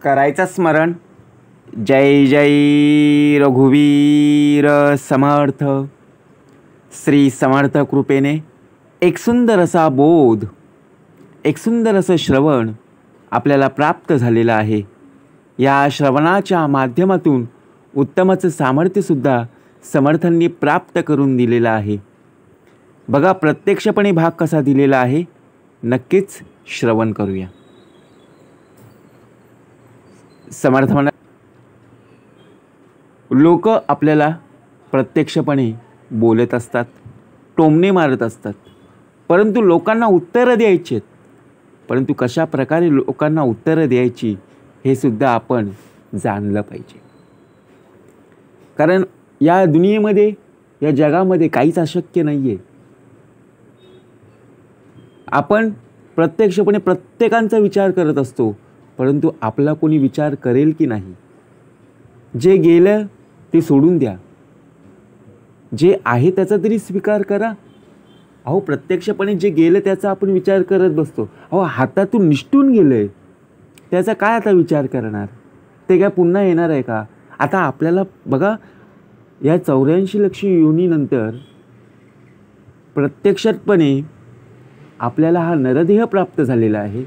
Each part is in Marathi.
करायचं स्मरण. जय जय रघुवीर समर्थ. श्री समर्थ कृपेने एक सुंदर असा बोध, एक सुंदर असं श्रवण आपल्याला प्राप्त झालेलं आहे. या श्रवणाच्या माध्यमातून उत्तमचं सामर्थ्यसुद्धा समर्थांनी प्राप्त करून दिलेलं आहे. बघा, प्रत्यक्षपणे भाग कसा दिलेला आहे, नक्कीच श्रवण करूया. समर्थ म्हणा, लोक आपल्याला प्रत्यक्षपणे बोलत असतात, टोमणे मारत असतात, परंतु लोकांना उत्तरं द्यायची आहेत. परंतु कशा प्रकारे लोकांना उत्तरं द्यायची हे सुद्धा आपण जाणलं पाहिजे. कारण या दुनियेमध्ये, या जगामध्ये काहीच अशक्य नाही आहे. आपण प्रत्यक्षपणे प्रत्येकांचा विचार करत असतो, परंतु आपला कोणी विचार करेल की नाही. जे गेलं ते सोडून द्या, जे आहे त्याचा तरी स्वीकार करा. अहो, प्रत्यक्षपणे जे गेलं त्याचा आपण विचार करत बसतो. अहो, हातातून निसटून गेलंय त्याचा काय आता विचार करणार? ते काय पुन्हा येणार आहे का? आता आपल्याला बघा, या 84 लक्ष योनीनंतर प्रत्यक्षपणे आपल्याला हा नरदेह प्राप्त झालेला आहे.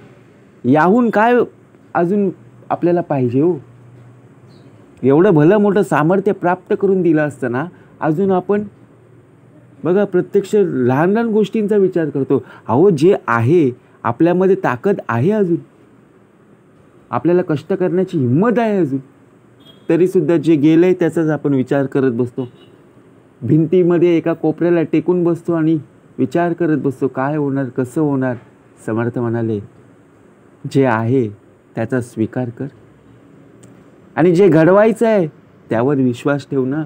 याहून काय अजून आपल्याला पाहिजे हो? एवढं भलं मोठं सामर्थ्य प्राप्त करून दिलं असताना अजून आपण बघा प्रत्यक्ष लहान लहान गोष्टींचा विचार करतो. अहो, जे आहे आपल्यामध्ये ताकद आहे, अजून आपल्याला कष्ट करण्याची हिंमत आहे अजून, तरीसुद्धा जे गेलं आहे त्याचाच आपण विचार करत बसतो. भिंतीमध्ये एका कोपऱ्याला टेकून बसतो आणि विचार करत बसतो, काय होणार, कसं होणार. समर्थ म्हणाले, जे आहे त्याचा स्वीकार कर आणि जे घडवायचं आहे त्यावर विश्वास ठेव ना.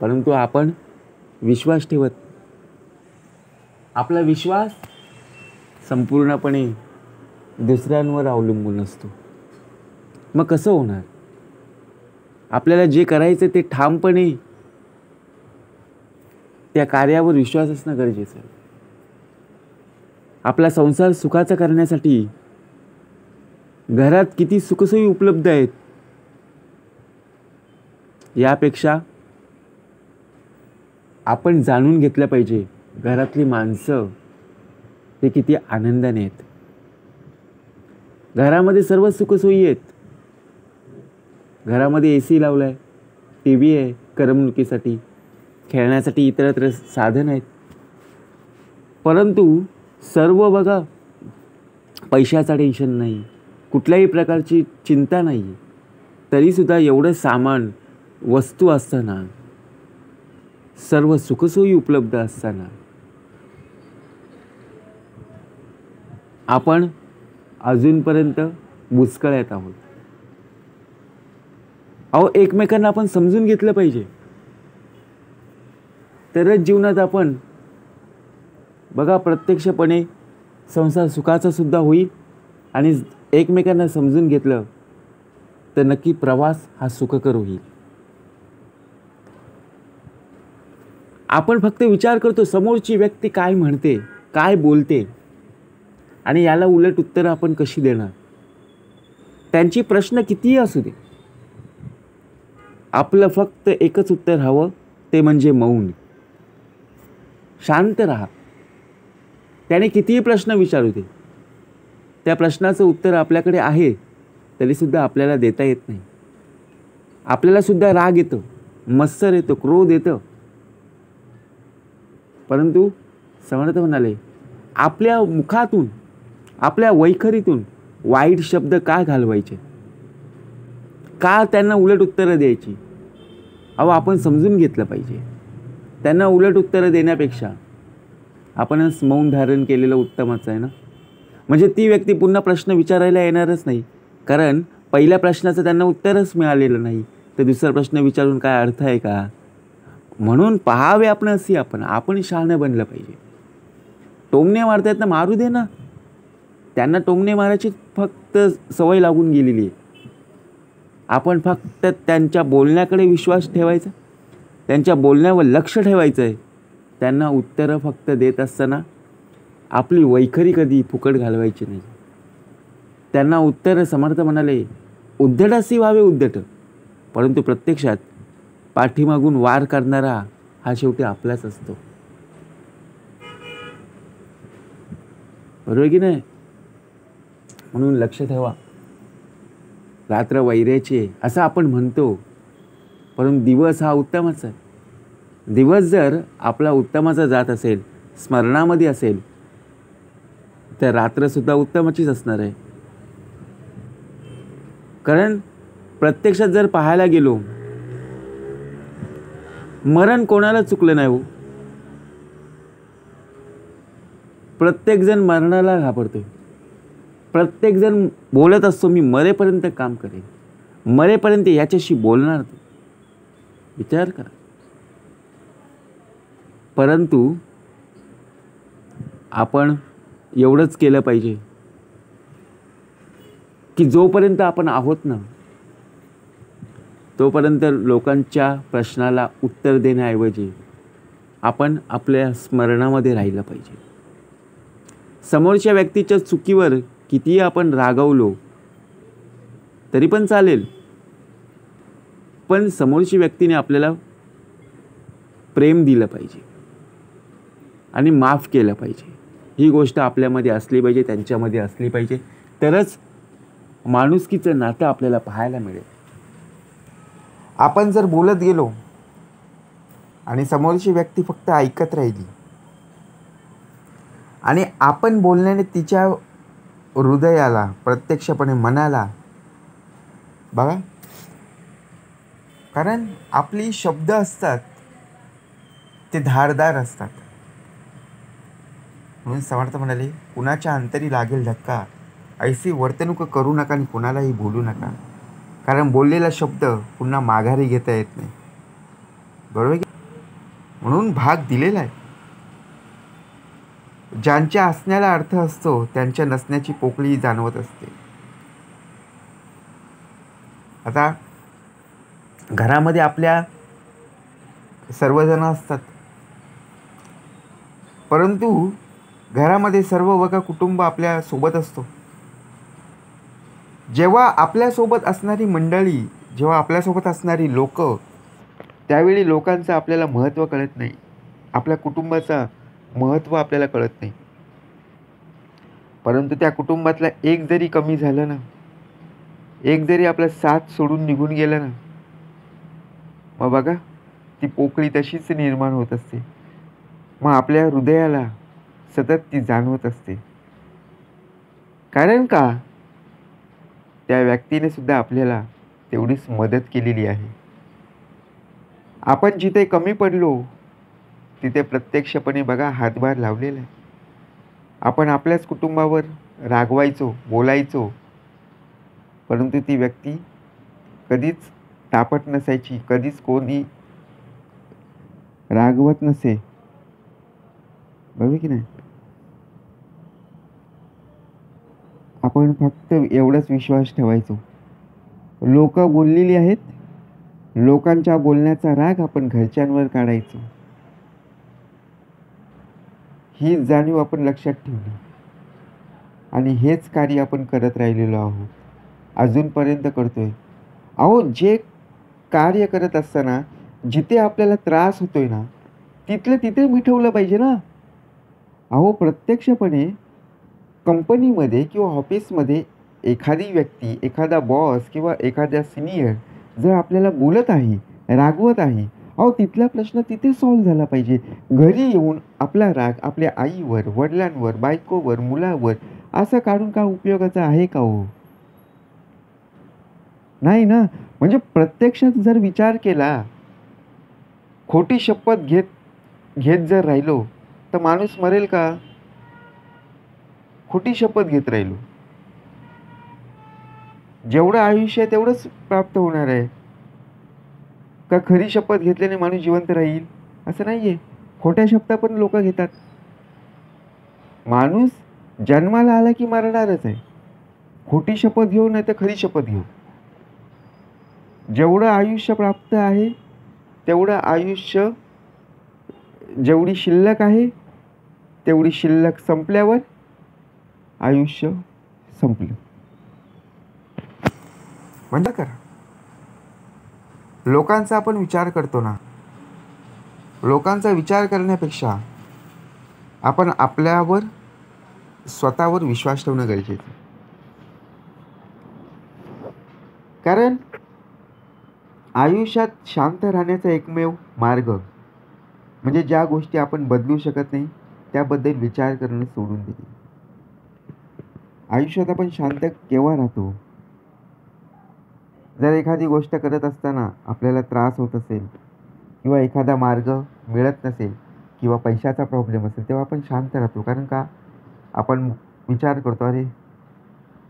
परंतु आपण विश्वास ठेवत, आपला विश्वास संपूर्णपणे दुसऱ्यांवर अवलंबून असतो. मग कसं होणार? आपल्याला जे करायचं ते ठामपणे त्या कार्यावर विश्वास असणं गरजेचं आहे. आपला संसार सुखाचा करण्यासाठी घरात किती सुखसोयी उपलब्ध आहेत, यापेक्षा आपण जाणून घेतलं पाहिजे घरातली माणसं ते किती आनंदाने आहेत. घरामध्ये सर्व सुखसोयी आहेत. घरामध्ये AC लावलाय, TV आहे, करमणुकीसाठी, खेळण्यासाठी इतरत्र साधन आहेत. परंतु सर्व बघा, पैशाचं टेन्शन नाही, कुठल्याही प्रकारची चिंता नाही, तरीसुद्धा एवढं सामान, वस्तू असताना, सर्व सुखसोयी उपलब्ध असताना आपण अजूनपर्यंत बुचकळ्यात आहोत. अहो, एकमेकांना आपण समजून घेतलं पाहिजे, तरच जीवनात आपण बघा प्रत्यक्षपणे संसार सुखाचा सुद्धा होईल. आणि एकमेकांना समजून घेतलं तर नक्की प्रवास हा सुखकर होईल. आपण फक्त विचार करतो समोरची व्यक्ती काय म्हणते, काय बोलते, आणि याला उलट उत्तरं आपण कशी देणार. त्यांची प्रश्न कितीही असू दे, आपलं फक्त एकच उत्तर हवं, ते म्हणजे मौन. शांत राहा. त्याने कितीही प्रश्न विचारू दे, त्या प्रश्नाचं उत्तर आपल्याकडे आहे तरीसुद्धा आपल्याला देता येत नाही. आपल्याला सुद्धा राग येतो, मत्सर येतो, क्रोध येतं. परंतु समर्थ म्हणाले, आपल्या मुखातून, आपल्या वैखरीतून वाईट शब्द का घालवायचे, का त्यांना उलट उत्तरं द्यायची. अहो, आपण समजून घेतलं पाहिजे. त्यांना उलट उत्तरं देण्यापेक्षा आपणच मौन धारण केलेलं उत्तमच आहे ना. म्हणजे ती व्यक्ती पुन्हा प्रश्न विचारायला येणारच नाही, कारण पहिल्या प्रश्नाचं त्यांना उत्तरच मिळालेलं नाही, तर दुसरा प्रश्न विचारून काय अर्थ आहे का. म्हणून पहावे आपण असे, आपण शहाणं बनलं पाहिजे. टोमणे मारतायत ना, मारू दे ना. त्यांना टोमणे मारायची फक्त सवय लागून गेलेली आहे. आपण फक्त त्यांच्या बोलण्याकडे विश्वास ठेवायचा, त्यांच्या बोलण्यावर लक्ष ठेवायचं आहे. त्यांना उत्तरं फक्त देत असताना आपली वैखरी कधी फुकट घालवायची नाही. त्यांना उत्तर समर्थ म्हणाले, उद्धटासी व्हावे उद्धट, परंतु प्रत्यक्षात पाठीमागून वार करणारा हा शेवटी आपलाच असतो. बरोबर की नाही? म्हणून लक्ष ठेवा, रात्र वैऱ्याची आहे असं आपण म्हणतो, परंतु दिवस हा उत्तमाचा आहे. दिवस जर आपला उत्तमाचा जात असेल, स्मरणामध्ये असेल, तर रात्रसुद्धा उत्तमाचीच असणार आहे. कारण प्रत्यक्षात जर पाहायला गेलो, मरण कोणाला चुकलं नाही हो. प्रत्येकजण मरणाला घाबरतोय. प्रत्येकजण बोलत असतो, मी मरेपर्यंत काम करेन, मरेपर्यंत याच्याशी बोलणार. विचार करा. परंतु आपण एवढंच केलं पाहिजे की जोपर्यंत आपण आहोत ना, तोपर्यंत लोकांच्या प्रश्नाला उत्तर देण्याऐवजी आपण आपल्या स्मरणामध्ये राहिलं पाहिजे. समोरच्या व्यक्तीच्या चुकीवर कितीही आपण रागवलो तरी पण चालेल, पण समोरची व्यक्तीने आपल्याला प्रेम दिलं पाहिजे आणि माफ केलं पाहिजे. ही गोष्ट आपल्यामध्ये असली पाहिजे, त्यांच्यामध्ये असली पाहिजे, तरच माणुसकीचं नातं आपल्याला पाहायला मिळेल. आपण जर बोलत गेलो आणि समोरची व्यक्ती फक्त ऐकत राहिली आणि आपण बोलण्याने तिच्या हृदयाला, प्रत्यक्षपणे मनाला, बघा, कारण आपली शब्द असतात ते धारदार असतात. म्हणून समर्थ म्हणाले, कुणाच्या अंतरी लागेल धक्का, ऐसी वर्तणूक करू नका आणि कुणालाही बोलू नका, कारण बोललेला शब्द पुन्हा माघारी घेता येत नाही. बरोबर की? म्हणून भाग दिलेला आहे. ज्यांच्या असण्याला अर्थ असतो त्यांच्या नसण्याची पोकळी जाणवत असते. आता घरामध्ये आपल्या सर्वजण असतात, परंतु घरामध्ये सर्व वर्ग कुटुंब आपल्या सोबत असतो. जेव्हा आपल्यासोबत असणारी मंडळी, जेव्हा आपल्यासोबत असणारी लोक, त्यावेळी लोकांचं आपल्याला महत्त्व कळत नाही, आपल्या कुटुंबाचं महत्त्व आपल्याला कळत नाही. परंतु त्या कुटुंबातला एक जरी कमी झालं ना, एक जरी आपला साथ सोडून निघून गेलं ना, मग बघा ती पोकळी तशीच निर्माण होत असते. मग आपल्या हृदयाला सतत ती जाणवत असते. कारण का? त्या व्यक्तीने सुद्धा आपल्याला तेवढीच मदत केलेली आहे. आपण जिथे कमी पडलो तिथे प्रत्यक्षपणे बघा हातभार लावलेला आहे. आपण आपल्याच कुटुंबावर रागवायचो, बोलायचो, परंतु ती व्यक्ती कधीच तापट नसायची, कधीच कोणी रागवत नसे. बरोबर की नाही? आपण फक्त एवढाच विश्वास ठेवायचो, लोक बोललेली आहेत, लोकांच्या बोलण्याचा राग आपण घरच्यांवर काढायचो. ही जाणीव आपण लक्षात ठेवली आणि हेच कार्य आपण करत राहिलेलो आहोत, अजूनपर्यंत करतोय. अहो, जे कार्य करत असताना जिथे आपल्याला त्रास होतोय ना, तिथलं तिथे मिटवलं पाहिजे ना. अहो, प्रत्यक्षपणे कंपनीमध्ये किंवा ऑफिसमध्ये एखादी व्यक्ती, एखादा बॉस किंवा एखादा सिनियर जर आपल्याला बोलत आहे, रागवत आहे, अहो तिथला प्रश्न तिथे सॉल्व्ह झाला पाहिजे. घरी येऊन आपला राग आपल्या आईवर, वडिलांवर, बायकोवर, मुलावर असं काढून का उपयोगाचं आहे का हो? नाही ना. म्हणजे प्रत्यक्षात जर विचार केला, खोटी शपथ घेत जर राहिलो तर माणूस मरेल का? खोटी शपथ घेत राहिलो, जेवढं आयुष्य आहे तेवढंच प्राप्त होणार आहे का? खरी शपथ घेतल्याने माणूस जिवंत राहील असं नाहीये. खोट्या शपथा पण लोक घेतात. माणूस जन्माला आला की मरणारच आहे. खोटी शपथ घेऊ नाही तर खरी शपथ घेऊ. जेवढं आयुष्य प्राप्त आहे तेवढं आयुष्य, जेवढी शिल्लक आहे तेवढी शिल्लक संपल्यावर आयुष्य संपलं. बंद करा. लोकांचा आपण विचार करतो ना, लोकांचा विचार करण्यापेक्षा आपण आपल्यावर स्वतःवर विश्वास ठेवणं गरजेचं आहे. कारण आयुष्यात शांत राहण्याचा एकमेव मार्ग म्हणजे ज्या गोष्टी आपण बदलू शकत नाही त्याबद्दल विचार करणं सोडून दिले. आयुष्यात आपण शांत केव्हा राहतो? जर एखादी गोष्ट करत असताना आपल्याला त्रास होत असेल किंवा एखादा मार्ग मिळत नसेल किंवा पैशाचा प्रॉब्लेम असेल तेव्हा आपण शांत राहतो. कारण का? आपण विचार करतो, अरे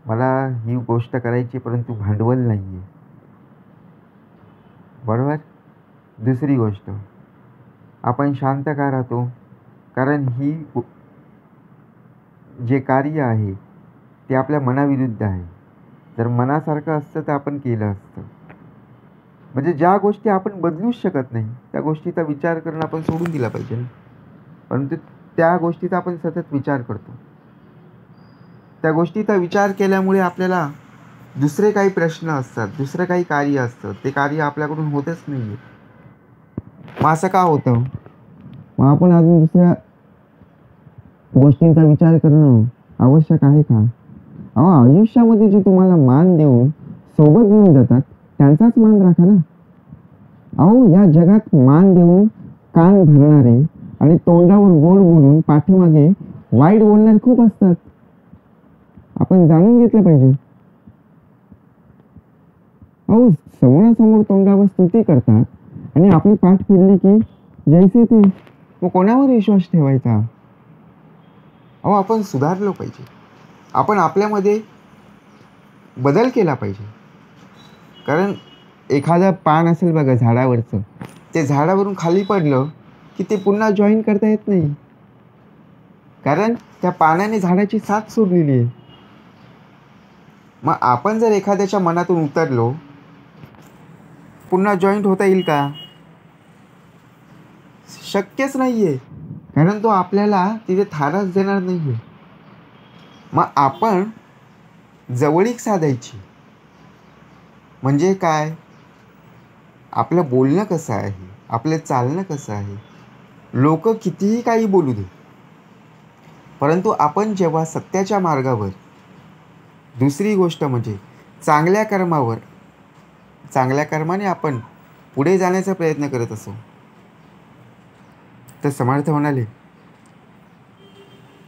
मला ही गोष्ट करायची परंतु भांडवल नाही आहे. बरोबर. दुसरी गोष्ट, आपण शांत का राहतो? कारण जे कार्य आहे ते आपल्या मनाविरुद्ध आहे. जर मनासारखं असतं तर आपण केलं असतं. म्हणजे ज्या गोष्टी आपण बदलूच शकत नाही त्या गोष्टीचा विचार करणं आपण सोडून दिला पाहिजे ना. परंतु त्या गोष्टीचा आपण सतत विचार करतो. त्या गोष्टीचा विचार केल्यामुळे आपल्याला दुसरे काही प्रश्न असतात, दुसरं काही कार्य असतं, ते कार्य आपल्याकडून होतच नाही आहे. मग असं का होतं? मग आपण अजून दुसऱ्या गोष्टींचा विचार करणं आवश्यक आहे का? आयुष्यामध्ये जे तुम्हाला मान देऊन सोबत घेऊन जातात त्यांचाच मान राखा ना. या जगात मान देऊन कान भरणारे आणि तोंडावर गोड बोलून पाठीमागे वाईट बोलणारे खूप असतात. आपण जाणून घेतलं पाहिजे. समोरासमोर तोंडावर स्तुती करतात आणि आपली पाठ फिरली की जैसे ते. मग कोणावर विश्वास ठेवायचा? आपण सुधारलो पाहिजे. आपण आपल्यामध्ये बदल केला पाहिजे. कारण एखादं पान असेल बघा झाडावरचं, ते झाडावरून खाली पडलं की ते पुन्हा जॉईन करता येत नाही. कारण त्या पानाने झाडाची साथ सोडलेली आहे. मग आपण जर एखाद्याच्या मनातून उतरलो, पुन्हा जॉईंट होता येईल का? शक्यच नाही आहे. कारण तो आपल्याला तिथे थाराच देणार नाही आहे. मग आपण जवळीक साधायची. म्हणजे काय? आपलं बोलणं कसं आहे, आपलं चालणं कसं आहे. लोक कितीही काही बोलू दे, परंतु आपण जेव्हा सत्याच्या मार्गावर, दुसरी गोष्ट म्हणजे चांगल्या कर्माने आपण पुढे जाण्याचा प्रयत्न करत असो, तर समर्थ म्हणाले,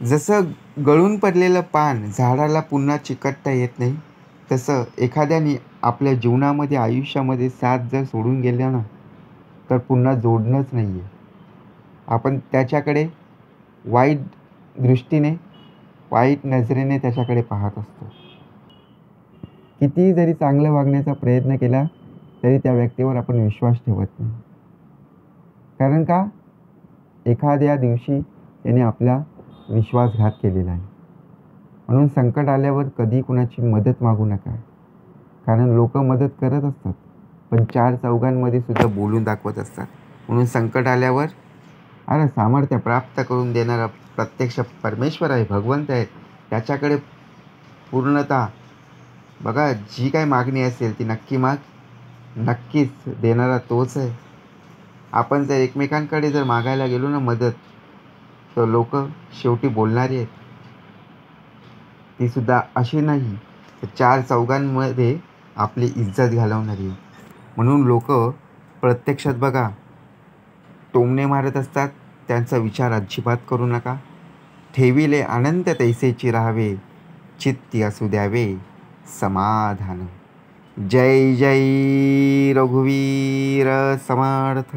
जसं गळून पडलेलं पान झाडाला पुन्हा चिकटता येत नाही, तसं एखाद्याने आपल्या जीवनामध्ये, आयुष्यामध्ये साथ जर सोडून गेल्या ना, तर पुन्हा जोडणंच नाही आहे. आपण त्याच्याकडे वाईट दृष्टीने, वाईट नजरेने त्याच्याकडे पाहत असतो. कितीही जरी चांगलं वागण्याचा प्रयत्न केला तरी त्या व्यक्तीवर आपण विश्वास ठेवत नाही. कारण का? एखाद्या दिवशी त्याने आपला विश्वासघात केलेला आहे. म्हणून संकट आल्यावर कधी कुणाची मदत मागू नका. कारण लोक मदत करत असतात पण चार चौघांमध्ये सुद्धा बोलून दाखवत असतात. म्हणून संकट आल्यावर सामर्थ्य प्राप्त करून देणारा प्रत्यक्ष परमेश्वर आहे, भगवंत आहे. त्याच्याकडे पूर्णतः बघा, जी काही मागणी असेल ती नक्की माग, नक्कीच देणारा तोच आहे. आपण जर एकमेकांकडे जर मागायला गेलो ना मदत, तर लोक शेवटी बोलणारी आहेत. ती सुद्धा अशी नाही तर चार चौघांमध्ये आपली इज्जत घालवणारी. म्हणून लोक प्रत्यक्षात बघा टोमणे मारत असतात, त्यांचा विचार अजिबात करू नका. ठेविले अनंत तैसेची राहावे, चित्ती असू द्यावे समाधान. जय जय रघुवीर समर्थ.